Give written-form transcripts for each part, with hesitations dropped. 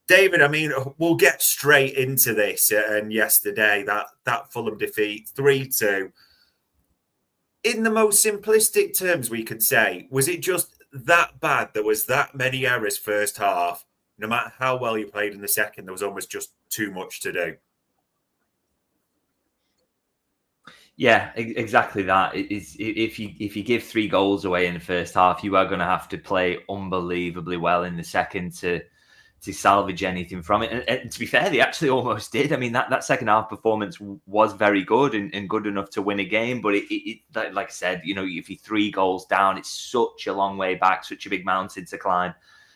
David, I mean, we'll get straight into this. And yesterday, that Fulham defeat, 3-2. In the most simplistic terms, we could say, was it just that bad? There was that many errors first half. No matter how well you played in the second, there was almost just too much to do. Yeah, exactly that. If you give 3 goals away in the first half, you are going to have to play unbelievably well in the second to salvage anything from it. And to be fair, they actually almost did. I mean, that second half performance was very good and good enough to win a game. But it like I said, if you're 3 goals down, it's such a long way back, such a big mountain to climb.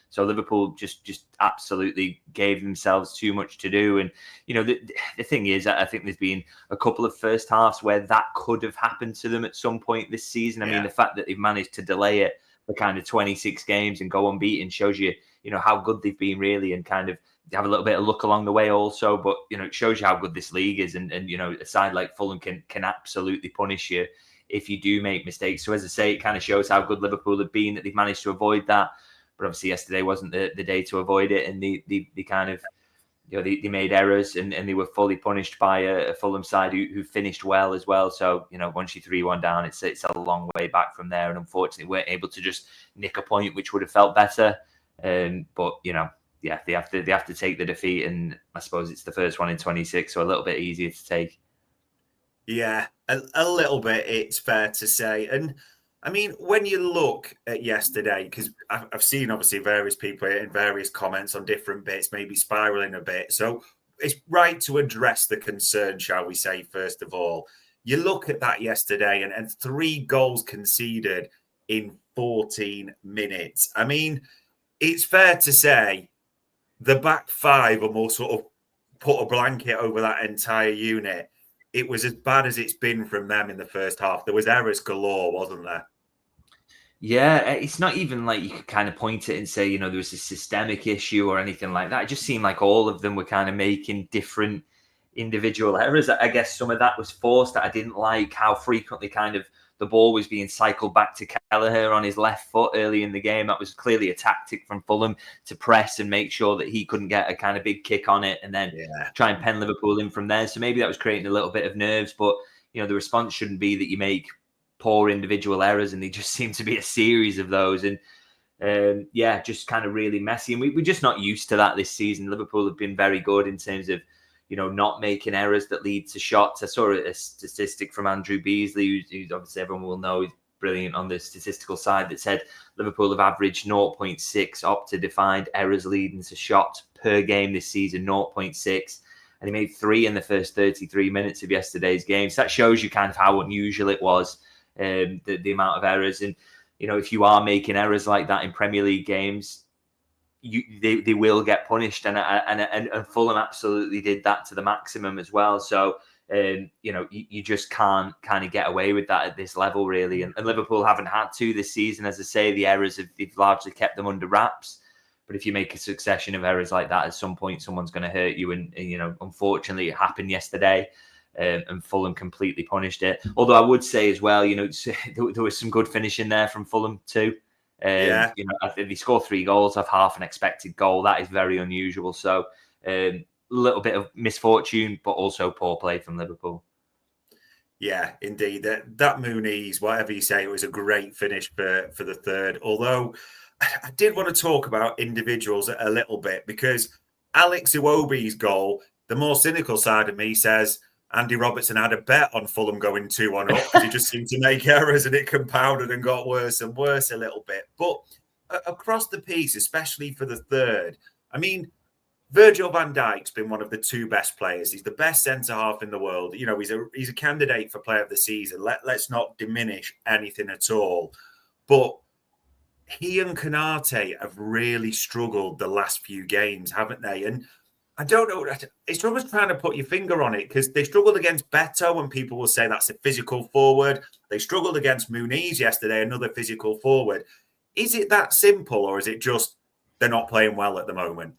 So Liverpool just absolutely gave themselves too much to do. And, the thing is, I think there's been a couple of first halves where that could have happened to them at some point this season. I mean, the fact that they've managed to delay it for kind of 26 games and go unbeaten shows you, how good they've been really, and kind of have a little bit of luck along the way also. But, it shows you how good this league is. And a side like Fulham can absolutely punish you if you do make mistakes. So as I say, it kind of shows how good Liverpool have been, that they've managed to avoid that. But obviously yesterday wasn't the day to avoid it, and they kind of, they made errors and they were fully punished by a Fulham side who finished well as well. So, once you're 3-1 down, it's a long way back from there, and unfortunately weren't able to just nick a point, which would have felt better. But they have to take the defeat, and I suppose it's the first one in 26, so a little bit easier to take. Yeah, a little bit, it's fair to say. And I mean, when you look at yesterday, because I've seen obviously various people in various comments on different bits, maybe spiraling a bit. So it's right to address the concern, shall we say, first of all. You look at that yesterday and 3 goals conceded in 14 minutes. I mean, it's fair to say the back 5 almost sort of put a blanket over that entire unit. It was as bad as it's been from them in the first half. There was errors galore, wasn't there? Yeah, it's not even like you could kind of point it and say, there was a systemic issue or anything like that. It just seemed like all of them were kind of making different individual errors. I guess some of that was forced. I didn't like how frequently kind of the ball was being cycled back to Kelleher on his left foot early in the game. That was clearly a tactic from Fulham to press and make sure that he couldn't get a kind of big kick on it and then try and pen Liverpool in from there. So maybe that was creating a little bit of nerves, but the response shouldn't be that you make poor individual errors, and they just seem to be a series of those. And just kind of really messy. And we're just not used to that this season. Liverpool have been very good in terms of, not making errors that lead to shots. I saw a statistic from Andrew Beasley, who's obviously everyone will know is brilliant on the statistical side, that said Liverpool have averaged 0.6 opta-defined errors leading to shots per game this season, 0.6. And he made 3 in the first 33 minutes of yesterday's game. So that shows you kind of how unusual it was, the amount of errors. And, if you are making errors like that in Premier League games, they will get punished, and Fulham absolutely did that to the maximum as well. So you just can't kind of get away with that at this level, really. And Liverpool haven't had to this season. As I say, the errors they've largely kept them under wraps. But if you make a succession of errors like that, at some point someone's going to hurt you. And unfortunately, it happened yesterday. And Fulham completely punished it. Although I would say as well, there was some good finishing there from Fulham too. I think they score 3 goals off half an expected goal. That is very unusual. So a little bit of misfortune, but also poor play from Liverpool. Yeah, indeed. That Muniz, whatever you say, it was a great finish for the third. Although I did want to talk about individuals a little bit, because Alex Iwobi's goal, the more cynical side of me says Andy Robertson had a bet on Fulham going 2-1 up, because he just seemed to make errors and it compounded and got worse and worse a little bit. But across the piece, especially for the third, I mean, Virgil van Dijk's been one of the 2 best players. He's the best centre-half in the world. He's a candidate for player of the season. Let's not diminish anything at all. But he and Konate have really struggled the last few games, haven't they? And I don't know. It's almost trying to put your finger on it, because they struggled against Beto, and people will say that's a physical forward. They struggled against Muniz yesterday, another physical forward. Is it that simple, or is it just they're not playing well at the moment?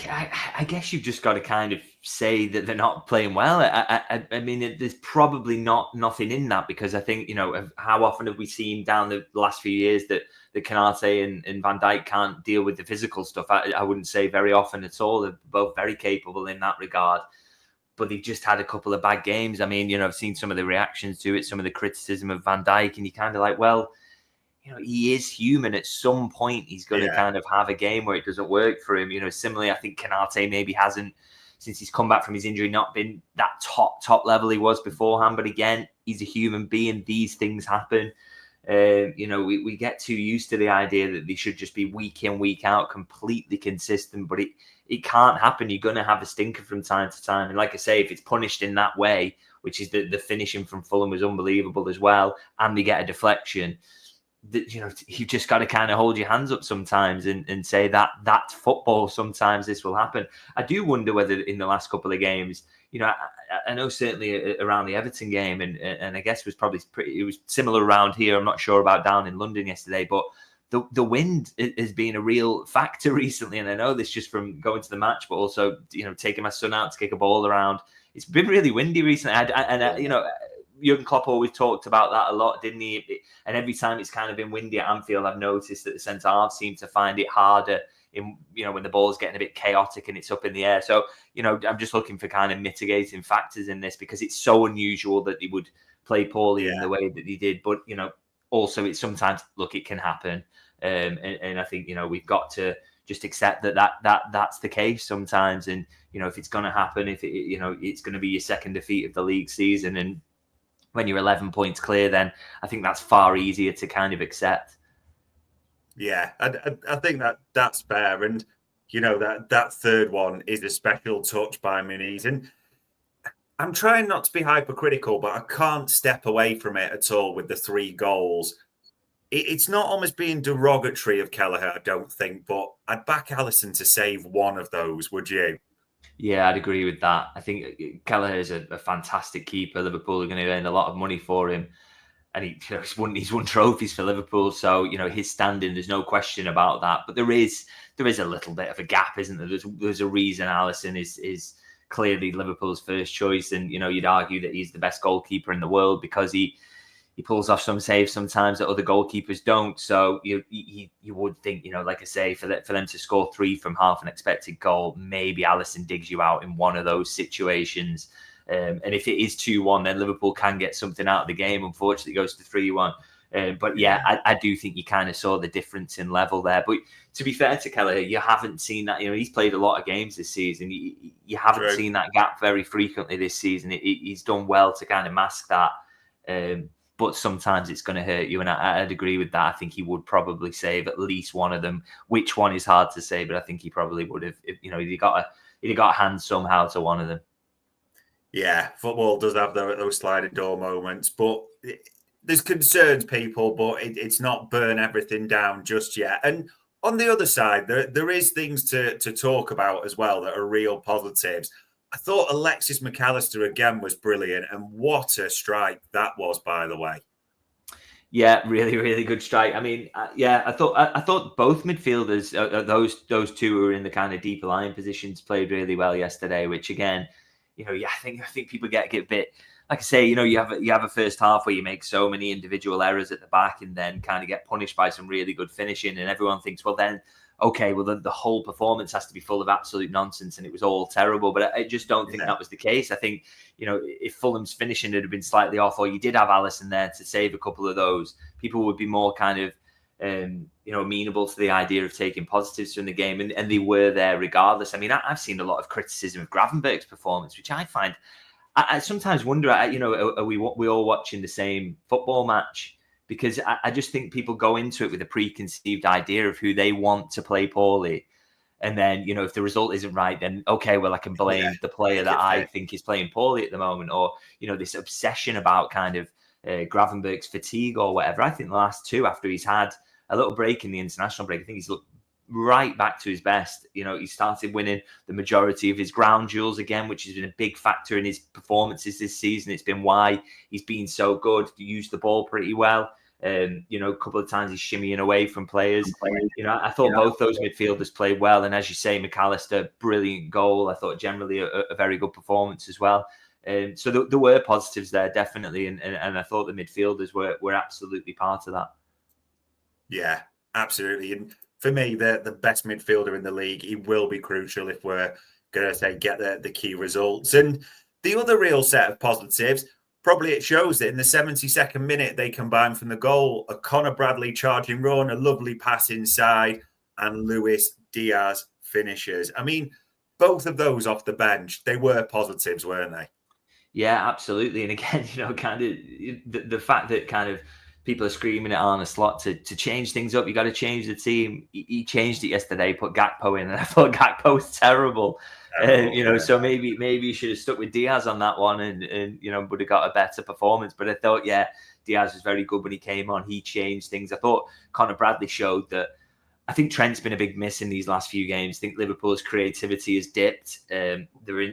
I guess you've just got to kind of say that they're not playing well. I mean, there's probably nothing in that, because I think, how often have we seen down the last few years that Canate and Van Dijk can't deal with the physical stuff? I wouldn't say very often at all. They're both very capable in that regard. But they've just had a couple of bad games. I mean, I've seen some of the reactions to it, some of the criticism of Van Dijk, and you're kind of like, well, he is human. At some point, he's going to kind of have a game where it doesn't work for him. Similarly, I think Canate maybe hasn't, since he's come back from his injury, not been that top level he was beforehand. But again, he's a human being. These things happen. We get too used to the idea that they should just be week in, week out, completely consistent. But it can't happen. You're going to have a stinker from time to time. And like I say, if it's punished in that way, which is the finishing from Fulham was unbelievable as well, and they get a deflection, you just got to kind of hold your hands up sometimes and say that that's football. Sometimes this will happen. I do wonder whether in the last couple of games, I know certainly around the Everton game, and I guess it was similar around here. I'm not sure about down in London yesterday, but the wind has been a real factor recently. And I know this just from going to the match, but also, taking my son out to kick a ball around. It's been really windy recently. Jurgen Klopp always talked about that a lot, didn't he? And every time it's kind of been windy at Anfield, I've noticed that the centre-halves seem to find it harder when the ball's getting a bit chaotic and it's up in the air. So, I'm just looking for kind of mitigating factors in this, because it's so unusual that they would play poorly in the way that they did. But, also it's sometimes, look, it can happen. And I think, we've got to just accept that's the case sometimes. And, if it's going to happen, if it's going to be your second defeat of the league season, and when you're 11 points clear, then I think that's far easier to kind of accept. Yeah, I think that's fair. And, that third one is a special touch by Muniz. And I'm trying not to be hypercritical, but I can't step away from it at all with the 3 goals. It's not almost being derogatory of Kelleher, I don't think, but I'd back Alisson to save one of those, would you? Yeah, I'd agree with that. I think Kelleher is a fantastic keeper. Liverpool are going to earn a lot of money for him. And he's won trophies for Liverpool. So, his standing, there's no question about that. But there is a little bit of a gap, isn't there? There's a reason Alisson is clearly Liverpool's first choice. And, you'd argue that he's the best goalkeeper in the world because he pulls off some saves sometimes that other goalkeepers don't. So you would think, like I say, for them to score 3 from half an expected goal, maybe Alisson digs you out in one of those situations. And if it is 2-1, then Liverpool can get something out of the game. Unfortunately, it goes to 3-1. But yeah, I do think you kind of saw the difference in level there. But to be fair to Kelleher, you haven't seen that. He's played a lot of games this season. You haven't seen that gap very frequently this season. He's done well to kind of mask that. But sometimes it's going to hurt you. And I'd agree with that. I think he would probably save at least one of them. Which one is hard to say, but I think he probably would have, he got a hand somehow to one of them. Yeah, football does have those sliding door moments, but there's concerns, people, but it's not burn everything down just yet. And on the other side, there is things to talk about as well that are real positives. I thought Alexis McAllister again was brilliant, and what a strike that was, by the way. Yeah, really, really good strike. I mean, I thought both midfielders, those two who were in the kind of deeper line positions, played really well yesterday. Which again, I think people get a bit, like I say, you have a first half where you make so many individual errors at the back, and then kind of get punished by some really good finishing, and everyone thinks, well, then. Okay, well, the whole performance has to be full of absolute nonsense and it was all terrible. But I just don't think that was the case. I think, if Fulham's finishing had been slightly off, or you did have Alisson there to save a couple of those, people would be more kind of, amenable to the idea of taking positives from the game. And they were there regardless. I mean, I've seen a lot of criticism of Gravenberch's performance, which I find, I sometimes wonder, are we all watching the same football match? Because I just think people go into it with a preconceived idea of who they want to play poorly. And then, if the result isn't right, then, okay, well, I can blame the player that I think is playing poorly at the moment. Or, this obsession about kind of Gravenberch's fatigue or whatever. I think the last 2, after he's had a little break in the international break, I think he's looked right back to his best. He started winning the majority of his ground duels again, which has been a big factor in his performances this season. It's been why he's been so good. He used the ball pretty well. A couple of times he's shimmying away from players. I thought both those midfielders played well. And as you say, McAllister, brilliant goal. I thought generally a very good performance as well. So there were positives there, definitely. And I thought the midfielders were absolutely part of that. Yeah, absolutely. And for me, the best midfielder in the league, he will be crucial if we're going to say get the key results. And the other real set of positives, probably it shows that in the 72nd minute, they combined from the goal, a Conor Bradley charging run, a lovely pass inside, and Luis Diaz finishes. I mean, both of those off the bench, they were positives, weren't they? Yeah, absolutely. And again, kind of the fact that kind of people are screaming at Arne Slot to change things up. You got to change the team. He changed it yesterday, put Gakpo in, and I thought Gakpo was terrible. So maybe you should have stuck with Diaz on that one, and would have got a better performance. But I thought, yeah, Diaz was very good when he came on. He changed things. I thought Conor Bradley showed that. I think Trent's been a big miss in these last few games. I think Liverpool's creativity has dipped. Their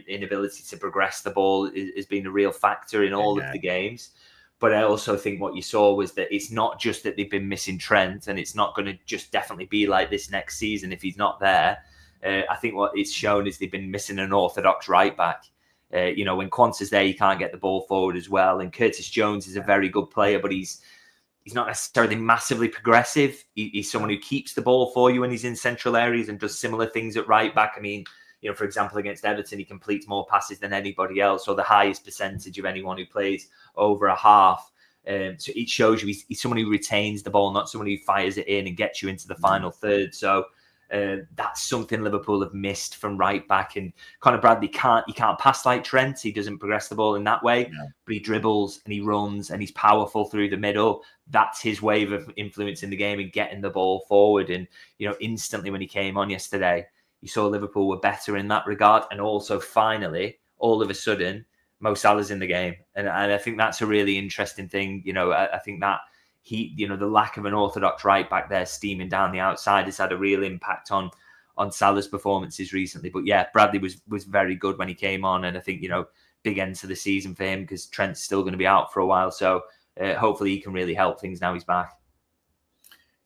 inability to progress the ball has been a real factor in all of the games. But I also think what you saw was that it's not just that they've been missing Trent, and it's not going to just definitely be like this next season if he's not there. I think what it's shown is they've been missing an orthodox right back. When Quansah's there, you can't get the ball forward as well. And Curtis Jones is a very good player, but he's not necessarily massively progressive. He's someone who keeps the ball for you when he's in central areas and does similar things at right back. I mean, for example, against Everton, he completes more passes than anybody else, or the highest percentage of anyone who plays over a half. So it shows you he's someone who retains the ball, not someone who fires it in and gets you into the final third. So that's something Liverpool have missed from right back. And Conor Bradley can't pass like Trent. He doesn't progress the ball in that way, but he dribbles and he runs and he's powerful through the middle. That's his way of influencing the game and getting the ball forward. And, instantly when he came on yesterday, you saw Liverpool were better in that regard. And also finally, all of a sudden, Mo Salah's in the game. And I think that's a really interesting thing. I think that the lack of an orthodox right back there steaming down the outside has had a real impact on Salah's performances recently. But yeah, Bradley was very good when he came on. And I think, big end to the season for him because Trent's still going to be out for a while. So hopefully he can really help things now he's back.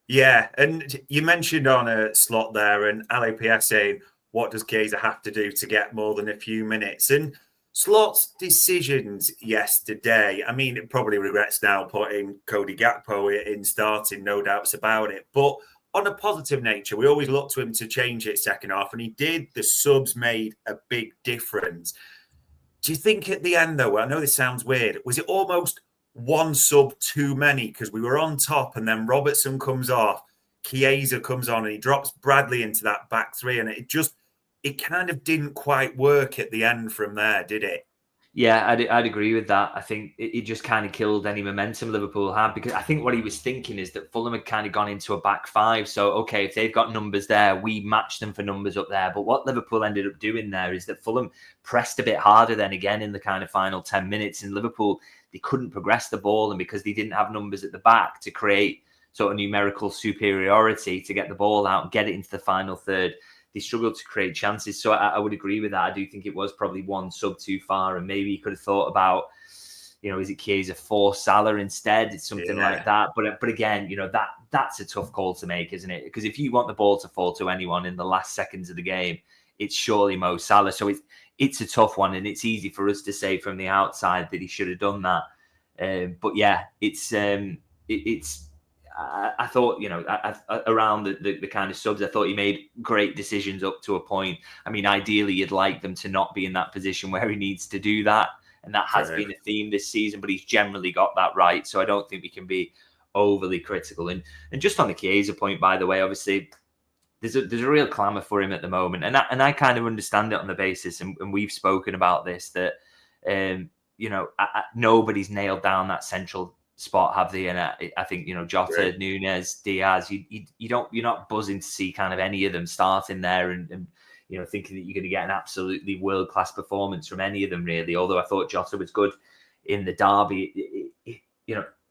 Yeah, and you mentioned on a Slot there and LAPS saying, what does Chiesa have to do to get more than a few minutes? And Slot's decisions yesterday, I mean, it probably regrets now putting Cody Gakpo in starting, no doubts about it. But on a positive nature, we always look to him to change it second half, and he did. The subs made a big difference. Do you think at the end, though, I know this sounds weird, was it almost one sub too many? Because we were on top, and then Robertson comes off, Chiesa comes on, and he drops Bradley into that back three, and it kind of didn't quite work at the end from there, did it? Yeah, I'd agree with that. I think it just kind of killed any momentum Liverpool had, because I think what he was thinking is that Fulham had kind of gone into a back five. So, okay, if they've got numbers there, we match them for numbers up there. But what Liverpool ended up doing there is that Fulham pressed a bit harder then again in the kind of final 10 minutes. And Liverpool, they couldn't progress the ball. And because they didn't have numbers at the back to create sort of numerical superiority to get the ball out and get it into the final third, they struggled to create chances. So I would agree with that. I do think it was probably one sub too far. And maybe you could have thought about, is it Chiesa for Salah instead? It's something like that. But again, that's a tough call to make, isn't it? Because if you want the ball to fall to anyone in the last seconds of the game, it's surely Mo Salah. So it's a tough one. And it's easy for us to say from the outside that he should have done that. But yeah, it's I thought, around the kind of subs, I thought he made great decisions up to a point. I mean, ideally, you'd like them to not be in that position where he needs to do that. And that has been a theme this season, but he's generally got that right. So I don't think we can be overly critical. And just on the Chiesa point, by the way, obviously, there's a real clamour for him at the moment. And I kind of understand it on the basis, and we've spoken about this, that, nobody's nailed down that central spot, have they? And I think Jota, Nunez, Diaz, you're not buzzing to see kind of any of them starting there and thinking that you're going to get an absolutely world-class performance from any of them, really. Although I thought Jota was good in the derby.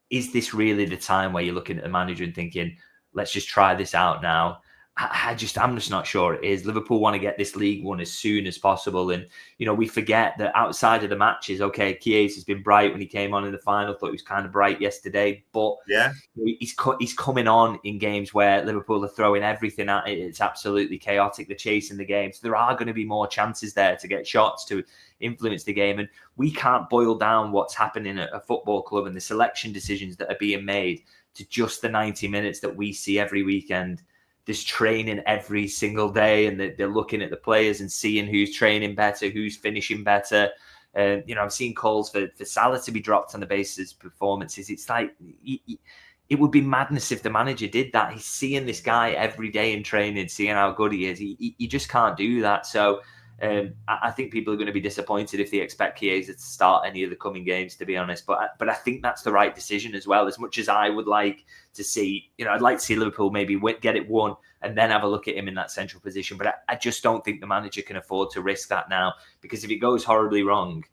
Is this really the time where you're looking at the manager and thinking, let's just try this out now? I'm just not sure it is. Liverpool want to get this league won as soon as possible. And, we forget that outside of the matches, okay, Chiesa has been bright when he came on in the final. Thought he was kind of bright yesterday. But Yeah. he's coming on in games where Liverpool are throwing everything at it. It's absolutely chaotic. They're chasing the game. So there are going to be more chances there to get shots, to influence the game. And we can't boil down what's happening at a football club and the selection decisions that are being made to just the 90 minutes that we see every weekend. There's training every single day, and they're looking at the players and seeing who's training better, who's finishing better. I've seen calls for Salah to be dropped on the basis of performances. It's like it would be madness if the manager did that. He's seeing this guy every day in training, seeing how good he is. You just can't do that. So I think people are going to be disappointed if they expect Chiesa to start any of the coming games, to be honest. But I think that's the right decision as well. As much as I would like to see, I'd like to see Liverpool maybe get it won and then have a look at him in that central position. But I just don't think the manager can afford to risk that now, because if it goes horribly wrong,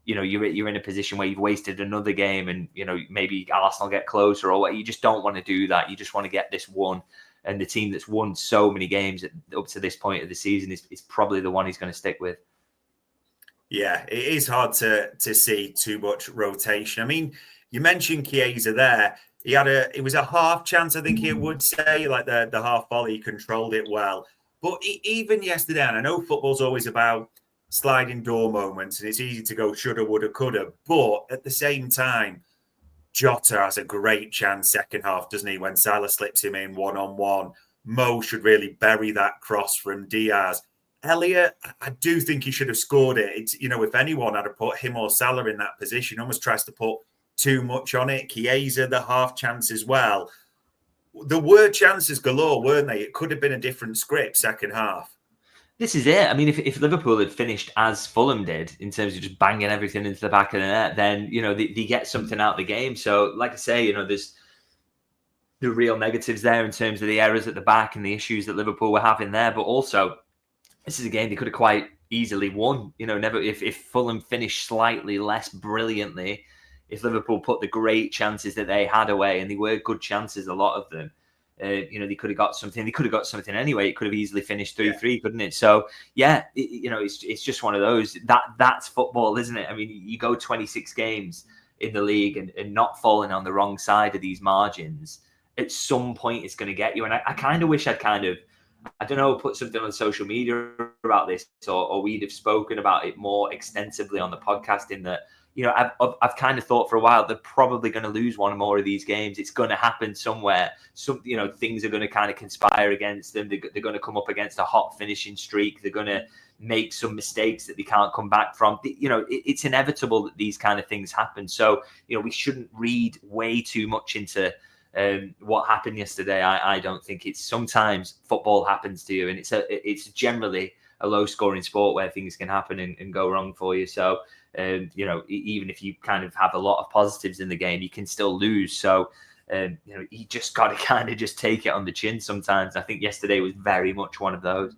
you're in a position where you've wasted another game, and maybe Arsenal get closer or what. You just don't want to do that. You just want to get this won. And the team that's won so many games up to this point of the season is probably the one he's going to stick with. Yeah, it is hard to see too much rotation. I mean, you mentioned Chiesa there. It was a half chance, I think he would say, like the half volley, he controlled it well. But even yesterday, and I know football's always about sliding door moments, and it's easy to go shoulda, woulda, coulda. But at the same time, Jota has a great chance second half, doesn't he? When Salah slips him in one-on-one, Mo should really bury that cross from Diaz. Elliott, I do think he should have scored it. It's, if anyone had to put him or Salah in that position, almost tries to put too much on it. Chiesa, the half chance as well. There were chances galore, weren't they? It could have been a different script second half. This is it. I mean, if Liverpool had finished as Fulham did, in terms of just banging everything into the back of the net, then, they get something out of the game. So, like I say, there's the real negatives there in terms of the errors at the back and the issues that Liverpool were having there. But also, this is a game they could have quite easily won. Never if Fulham finished slightly less brilliantly, if Liverpool put the great chances that they had away, and they were good chances, a lot of them, they could have got something. They could have got something anyway. It could have easily finished 3-3, couldn't it? So yeah, it's just one of those. That's football, isn't it? I mean, you go 26 games in the league and not falling on the wrong side of these margins. At some point, it's going to get you. And I kind of wish I'd I don't know, put something on social media about this, or we'd have spoken about it more extensively on the podcast. In that, I've kind of thought for a while they're probably going to lose one or more of these games. It's going to happen somewhere. Things are going to kind of conspire against them. They're going to come up against a hot finishing streak. They're going to make some mistakes that they can't come back from. It's inevitable that these kind of things happen. So, we shouldn't read way too much into what happened yesterday. I don't think. It's sometimes football happens to you, and it's generally a low scoring sport where things can happen and go wrong for you. So even if you kind of have a lot of positives in the game, you can still lose. So you just got to kind of just take it on the chin sometimes. I think yesterday was very much one of those.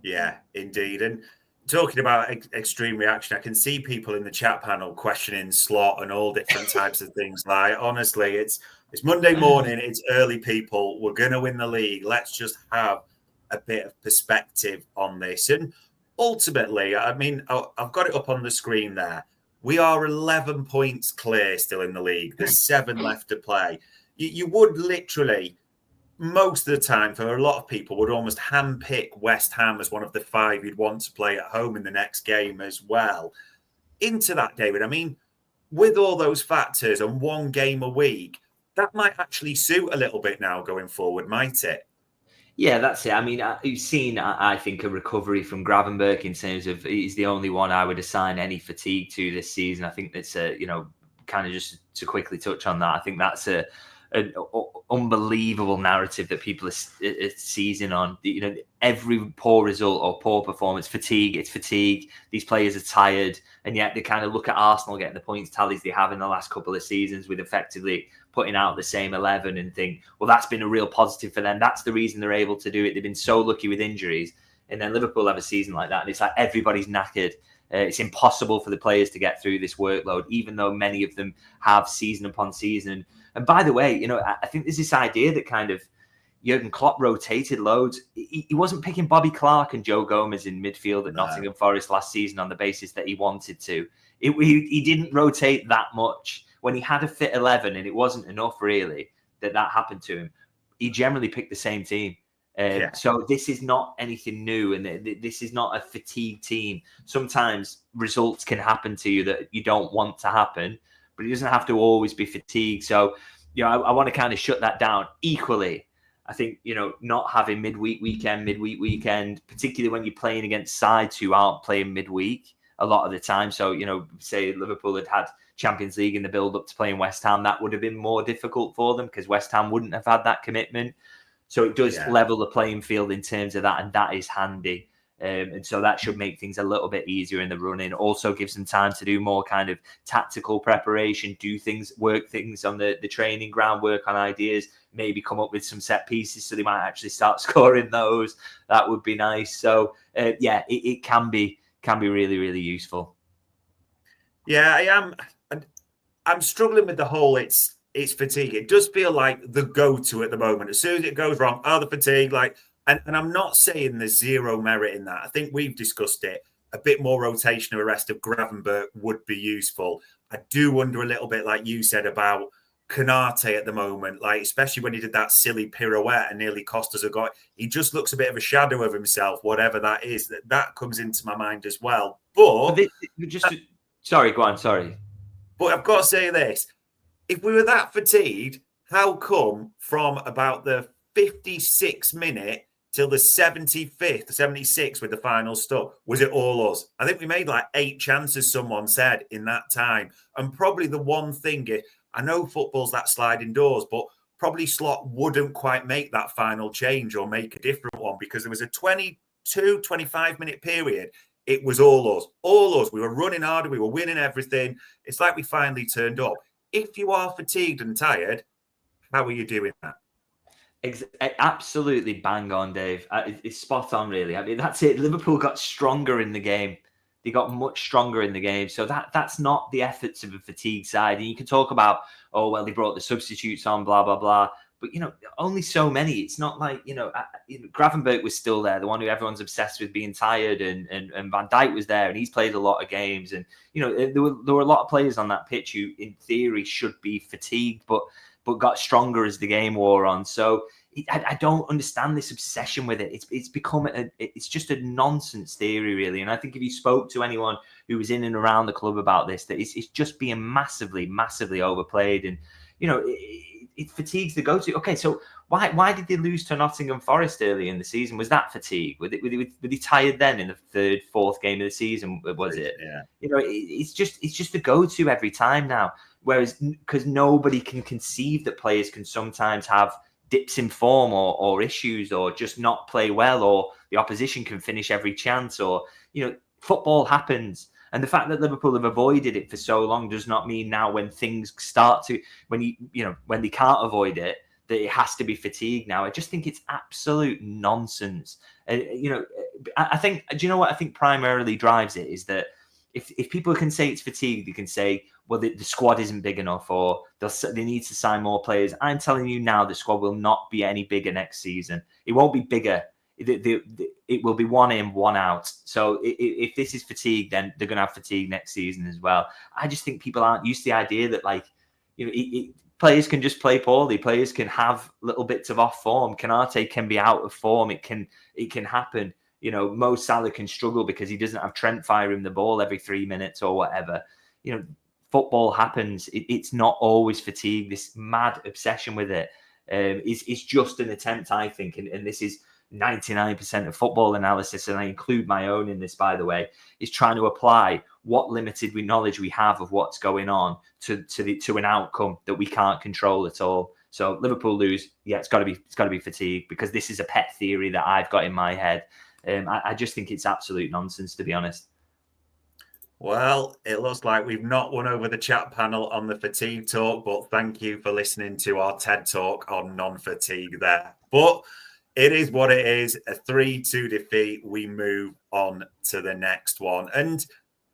Yeah, indeed. And talking about extreme reaction, I can see people in the chat panel questioning slot and all different types of things. Like, honestly, it's Monday morning. It's early, people. We're going to win the league. Let's just have a bit of perspective on this. And ultimately, I mean, I've got it up on the screen there. We are 11 points clear still in the league. There's 7 left to play. You would literally, most of the time, for a lot of people, would almost handpick West Ham as one of the 5 you'd want to play at home in the next game as well. Into that, David, I mean, with all those factors and 1 game a week, that might actually suit a little bit now going forward, might it? Yeah, that's it. I mean, you've seen, I think, a recovery from Gravenberch in terms of he's the only one I would assign any fatigue to this season. I think that's kind of just to quickly touch on that. I think that's an unbelievable narrative that people are seizing on. Every poor result or poor performance, it's fatigue. These players are tired, and yet they kind of look at Arsenal getting the points tallies they have in the last couple of seasons with effectively putting out the same 11 and think, well, that's been a real positive for them. That's the reason they're able to do it. They've been so lucky with injuries. And then Liverpool have a season like that, and it's like everybody's knackered. It's impossible for the players to get through this workload, even though many of them have season upon season. And by the way, I think there's this idea that kind of, Jurgen Klopp rotated loads. He wasn't picking Bobby Clark and Joe Gomez in midfield at Nottingham Forest last season on the basis that he wanted to. He didn't rotate that much. When he had a fit 11 and it wasn't enough really that happened to him, he generally picked the same team. So this is not anything new, and this is not a fatigued team. Sometimes results can happen to you that you don't want to happen, but it doesn't have to always be fatigue. So, I want to kind of shut that down. Equally, I think, not having midweek weekend, particularly when you're playing against sides who aren't playing midweek a lot of the time. So, say Liverpool had Champions League in the build-up to playing West Ham, that would have been more difficult for them because West Ham wouldn't have had that commitment. So it does level the playing field in terms of that, and that is handy. And so that should make things a little bit easier in the running. Also gives them time to do more kind of tactical preparation, work things on the training ground, work on ideas, maybe come up with some set pieces so they might actually start scoring those. That would be nice. So, it can be really, really useful. Yeah, I am. I'm struggling with the whole it's fatigue. It does feel like the go-to at the moment. As soon as it goes wrong, the fatigue, and I'm not saying there's zero merit in that. I think we've discussed it. A bit more rotation of arrest of Gravenberch would be useful. I do wonder a little bit, like you said, about Konate at the moment, especially when he did that silly pirouette and nearly cost us a goal. He just looks a bit of a shadow of himself, whatever that is. That comes into my mind as well. But sorry, go on, sorry. But I've got to say this. If we were that fatigued, how come from about the 56th minute till the 75th, 76th with the final stop, was it all us? I think we made 8 chances, someone said, in that time. And probably the one thing, I know football's that sliding doors, but probably Slot wouldn't quite make that final change or make a different one because there was a 22, 25-minute period. It was all us. We were running harder. We were winning everything. It's like we finally turned up. If you are fatigued and tired, how are you doing that? Absolutely bang on, Dave. It's spot on, really. I mean, that's it. Liverpool got stronger in the game. They got much stronger in the game. So that's not the efforts of a fatigued side. And you can talk about, they brought the substitutes on, blah, blah, blah. But, only so many. It's not like, Gravenberch was still there, the one who everyone's obsessed with being tired, and Van Dijk was there, and he's played a lot of games. And, there were a lot of players on that pitch who, in theory, should be fatigued, but got stronger as the game wore on. So I don't understand this obsession with it. It's become it's just a nonsense theory, really. And I think if you spoke to anyone who was in and around the club about this, that it's just being massively, massively overplayed. And, it fatigues the go-to. Okay, so why did they lose to Nottingham Forest early in the season? Was that fatigue? Were they tired then in the third, fourth game of the season? Was it? Yeah. It's just the go-to every time now. Whereas because nobody can conceive that players can sometimes have dips in form or issues or just not play well, or the opposition can finish every chance, or football happens. And the fact that Liverpool have avoided it for so long does not mean now when things start to, when they can't avoid it, that it has to be fatigue now. I just think it's absolute nonsense. I think, do you know what I think primarily drives it is that if people can say it's fatigue, they can say, well, the squad isn't big enough, or they need to sign more players. I'm telling you now, the squad will not be any bigger next season. It won't be bigger. It will be one in, one out. So if this is fatigue, then they're going to have fatigue next season as well. I just think people aren't used to the idea that, players can just play poorly. Players can have little bits of off form. Konate can be out of form. It can happen. Mo Salah can struggle because he doesn't have Trent firing the ball every 3 minutes or whatever. Football happens. It's not always fatigue. This mad obsession with it is just an attempt, I think, and this is 99% of football analysis, and I include my own in this, by the way, is trying to apply what limited knowledge we have of what's going on to an outcome that we can't control at all. So Liverpool lose, it's got to be fatigue, because this is a pet theory that I've got in my head. I just think it's absolute nonsense, to be honest. Well, it looks like we've not won over the chat panel on the fatigue talk, but thank you for listening to our TED talk on non-fatigue there. But it is what it is, a 3-2 defeat. We move on to the next one. And